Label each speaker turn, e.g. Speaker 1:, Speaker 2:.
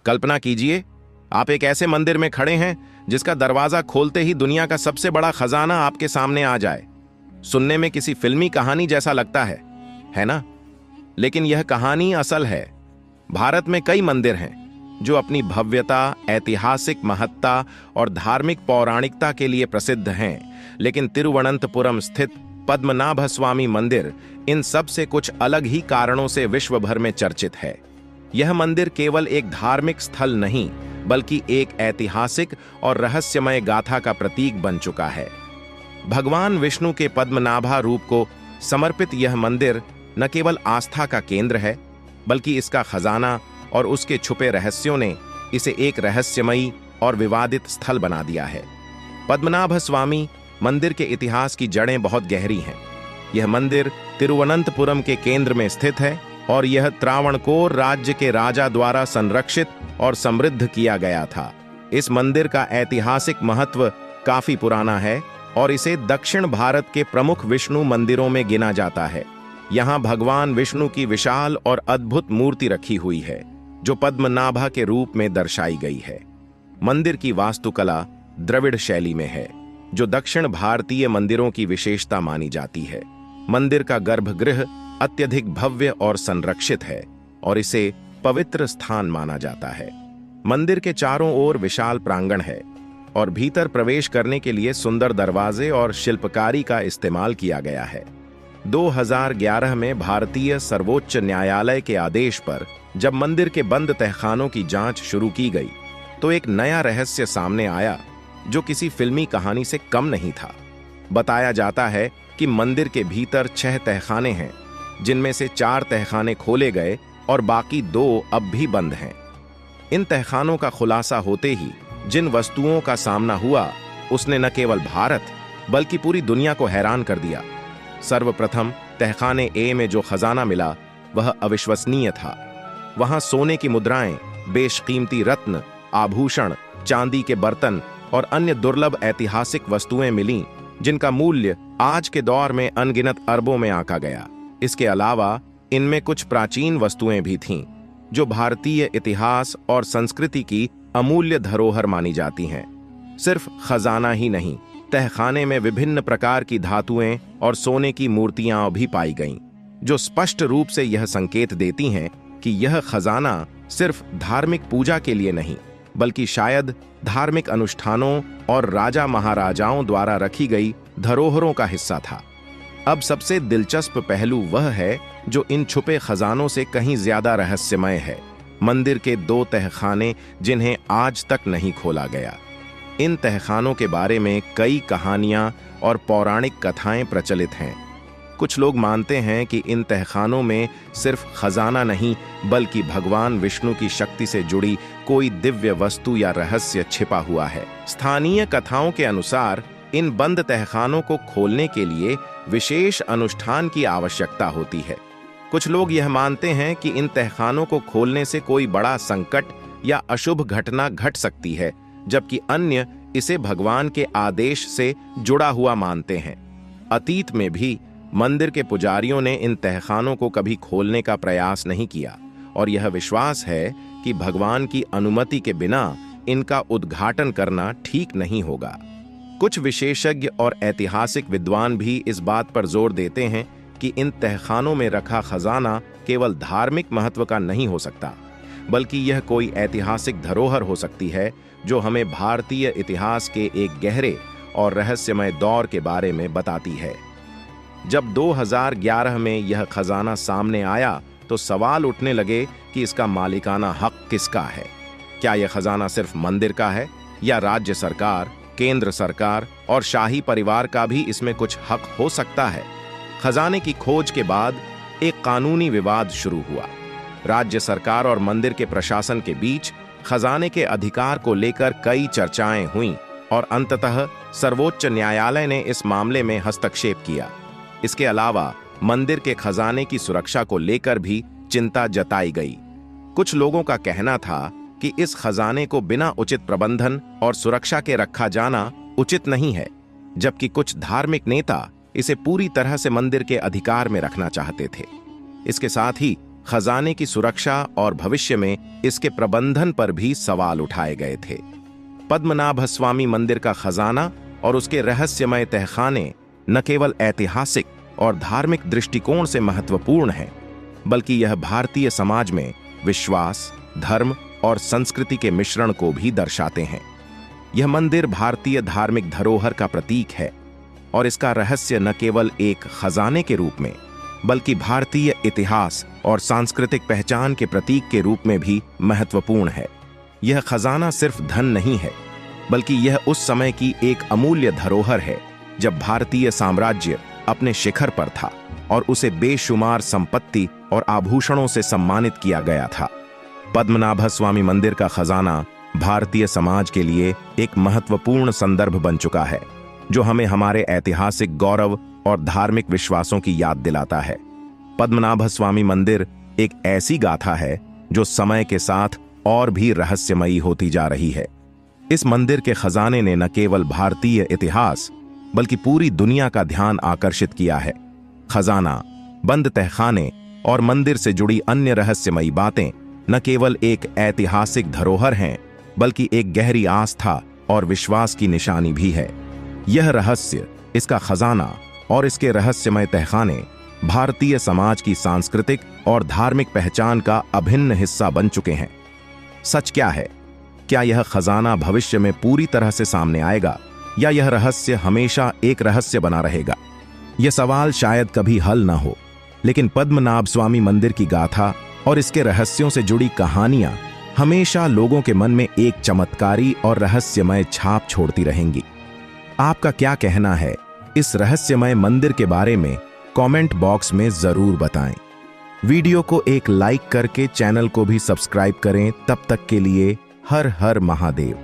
Speaker 1: कल्पना कीजिए, आप एक ऐसे मंदिर में खड़े हैं जिसका दरवाजा खोलते ही दुनिया का सबसे बड़ा खजाना आपके सामने आ जाए। सुनने में किसी फिल्मी कहानी जैसा लगता है ना? लेकिन यह कहानी असल है। भारत में कई मंदिर हैं जो अपनी भव्यता, ऐतिहासिक महत्ता और धार्मिक पौराणिकता के लिए प्रसिद्ध हैं, लेकिन तिरुवनंतपुरम स्थित पद्मनाभ स्वामी मंदिर इन सब से कुछ अलग ही कारणों से विश्व भर में चर्चित है। यह मंदिर केवल एक धार्मिक स्थल नहीं, बल्कि एक ऐतिहासिक और रहस्यमय गाथा का प्रतीक बन चुका है। भगवान विष्णु के पद्मनाभा रूप को समर्पित यह मंदिर न केवल आस्था का केंद्र है, बल्कि इसका खजाना और उसके छुपे रहस्यों ने इसे एक रहस्यमयी और विवादित स्थल बना दिया है। पद्मनाभ स्वामी मंदिर के इतिहास की जड़ें बहुत गहरी हैं। यह मंदिर तिरुवनंतपुरम के केंद्र में स्थित है और यह त्रावणकोर राज्य के राजा द्वारा संरक्षित और समृद्ध किया गया था। इस मंदिर का ऐतिहासिक महत्व काफी पुराना है और इसे दक्षिण भारत के प्रमुख विष्णु मंदिरों में गिना जाता है। यहाँ भगवान विष्णु की विशाल और अद्भुत मूर्ति रखी हुई है, जो पद्मनाभा के रूप में दर्शाई गई है। मंदिर की वास्तुकला द्रविड़ शैली में है, जो दक्षिण भारतीय मंदिरों की विशेषता मानी जाती है। मंदिर का गर्भगृह अत्यधिक भव्य और संरक्षित है और इसे पवित्र स्थान माना जाता है। मंदिर के चारों ओर विशाल प्रांगण है और भीतर प्रवेश करने के लिए सुंदर दरवाजे और शिल्पकारी का इस्तेमाल किया गया है। 2011 में भारतीय सर्वोच्च न्यायालय के आदेश पर जब मंदिर के बंद तहखानों की जांच शुरू की गई, तो एक नया रहस्य सामने आया जो किसी फिल्मी कहानी से कम नहीं था। बताया जाता है कि मंदिर के भीतर 6 तहखाने हैं, जिनमें से 4 तहखाने खोले गए और बाकी 2 अब भी बंद हैं। इन तहखानों का खुलासा होते ही जिन वस्तुओं का सामना हुआ, उसने न केवल भारत बल्कि पूरी दुनिया को हैरान कर दिया। सर्वप्रथम तहखाने ए में जो खजाना मिला वह अविश्वसनीय था। वहां सोने की मुद्राएं, बेशकीमती रत्न, आभूषण, चांदी के बर्तन और अन्य दुर्लभ ऐतिहासिक वस्तुएं मिलीं, जिनका मूल्य आज के दौर में अनगिनत अरबों में आंका गया। इसके अलावा इनमें कुछ प्राचीन वस्तुएं भी थीं, जो भारतीय इतिहास और संस्कृति की अमूल्य धरोहर मानी जाती हैं। सिर्फ खजाना ही नहीं, तहखाने में विभिन्न प्रकार की धातुएं और सोने की मूर्तियां भी पाई गईं, जो स्पष्ट रूप से यह संकेत देती हैं कि यह खजाना सिर्फ धार्मिक पूजा के लिए नहीं, बल्कि शायद धार्मिक अनुष्ठानों और राजा महाराजाओं द्वारा रखी गई धरोहरों का हिस्सा था। अब सबसे दिलचस्प पहलू वह है जो इन छुपे खजानों से कहीं ज्यादा रहस्यमय है। मंदिर के 2 तहखाने जिन्हें आज तक नहीं खोला गया। इन तहखानों के बारे में कई कहानियां और पौराणिक कथाएं प्रचलित हैं। कुछ लोग मानते हैं कि इन तहखानों में सिर्फ खजाना नहीं, बल्कि भगवान विष्णु की शक्ति से जुड़ी कोई दिव्य वस्तु या रहस्य छिपा हुआ है। स्थानीय कथाओं के अनुसार इन बंद तहखानों को खोलने के लिए विशेष अनुष्ठान की आवश्यकता होती है। कुछ लोग यह मानते हैं कि इन तहखानों को खोलने से कोई बड़ा संकट या अशुभ घटना घट सकती है, जबकि अन्य इसे भगवान के आदेश से जुड़ा हुआ मानते हैं। अतीत में भी मंदिर के पुजारियों ने इन तहखानों को कभी खोलने का प्रयास नहीं किया और यह विश्वास है कि भगवान की अनुमति के बिना इनका उद्घाटन करना ठीक नहीं होगा। कुछ विशेषज्ञ और ऐतिहासिक विद्वान भी इस बात पर जोर देते हैं कि इन तहखानों में रखा खजाना केवल धार्मिक महत्व का नहीं हो सकता, बल्कि यह कोई ऐतिहासिक धरोहर हो सकती है जो हमें भारतीय इतिहास के एक गहरे और रहस्यमय दौर के बारे में बताती है। जब 2011 में यह खजाना सामने आया तो सवाल उठने लगे कि इसका मालिकाना हक किसका है। क्या यह खजाना सिर्फ मंदिर का है या राज्य सरकार, केंद्र सरकार और शाही परिवार का भी इसमें कुछ हक हो सकता है? खजाने की खोज के बाद एक कानूनी विवाद शुरू हुआ। राज्य सरकार और मंदिर के प्रशासन के बीच खजाने के अधिकार को लेकर कई चर्चाएं हुईं और अंततः सर्वोच्च न्यायालय ने इस मामले में हस्तक्षेप किया। इसके अलावा मंदिर के खजाने की सुरक्षा को लेकर भी चिंता जताई गई। कुछ लोगों का कहना था कि इस खजाने को बिना उचित प्रबंधन और सुरक्षा के रखा जाना उचित नहीं है, जबकि कुछ धार्मिक नेता इसे पूरी तरह से मंदिर के अधिकार में रखना चाहते थे। इसके साथ ही खजाने की सुरक्षा और भविष्य में इसके प्रबंधन पर भी सवाल उठाए गए थे। पद्मनाभ स्वामी मंदिर का खजाना और उसके रहस्यमय तहखाने न केवल ऐतिहासिक और धार्मिक दृष्टिकोण से महत्वपूर्ण हैं, बल्कि यह भारतीय समाज में विश्वास, धर्म और संस्कृति के मिश्रण को भी दर्शाते हैं। यह मंदिर भारतीय धार्मिक धरोहर का प्रतीक है और इसका रहस्य न केवल एक खजाने के रूप में, बल्कि भारतीय इतिहास और सांस्कृतिक पहचान के प्रतीक के रूप में भी महत्वपूर्ण है। यह खजाना सिर्फ धन नहीं है, बल्कि यह उस समय की एक अमूल्य धरोहर है जब भारतीय साम्राज्य अपने शिखर पर था और उसे बेशुमार संपत्ति और आभूषणों से सम्मानित किया गया था। पद्मनाभ स्वामी मंदिर का खजाना भारतीय समाज के लिए एक महत्वपूर्ण संदर्भ बन चुका है, जो हमें हमारे ऐतिहासिक गौरव और धार्मिक विश्वासों की याद दिलाता है। पद्मनाभ स्वामी मंदिर एक ऐसी गाथा है जो समय के साथ और भी रहस्यमयी होती जा रही है। इस मंदिर के खजाने ने न केवल भारतीय इतिहास बल्कि पूरी दुनिया का ध्यान आकर्षित किया है। खजाना, बंद तहखाने और मंदिर से जुड़ी अन्य रहस्यमयी बातें न केवल एक ऐतिहासिक धरोहर हैं, बल्कि एक गहरी आस्था और विश्वास की निशानी भी है। यह रहस्य, इसका खजाना और इसके रहस्यमय तहखाने भारतीय समाज की सांस्कृतिक और धार्मिक पहचान का अभिन्न हिस्सा बन चुके हैं। सच क्या है? क्या यह खजाना भविष्य में पूरी तरह से सामने आएगा या यह रहस्य हमेशा एक रहस्य बना रहेगा? यह सवाल शायद कभी हल ना हो, लेकिन पद्मनाभ स्वामी मंदिर की गाथा और इसके रहस्यों से जुड़ी कहानियां हमेशा लोगों के मन में एक चमत्कारी और रहस्यमय छाप छोड़ती रहेंगी। आपका क्या कहना है इस रहस्यमय मंदिर के बारे में? कमेंट बॉक्स में जरूर बताएं। वीडियो को एक लाइक करके चैनल को भी सब्सक्राइब करें। तब तक के लिए हर हर महादेव।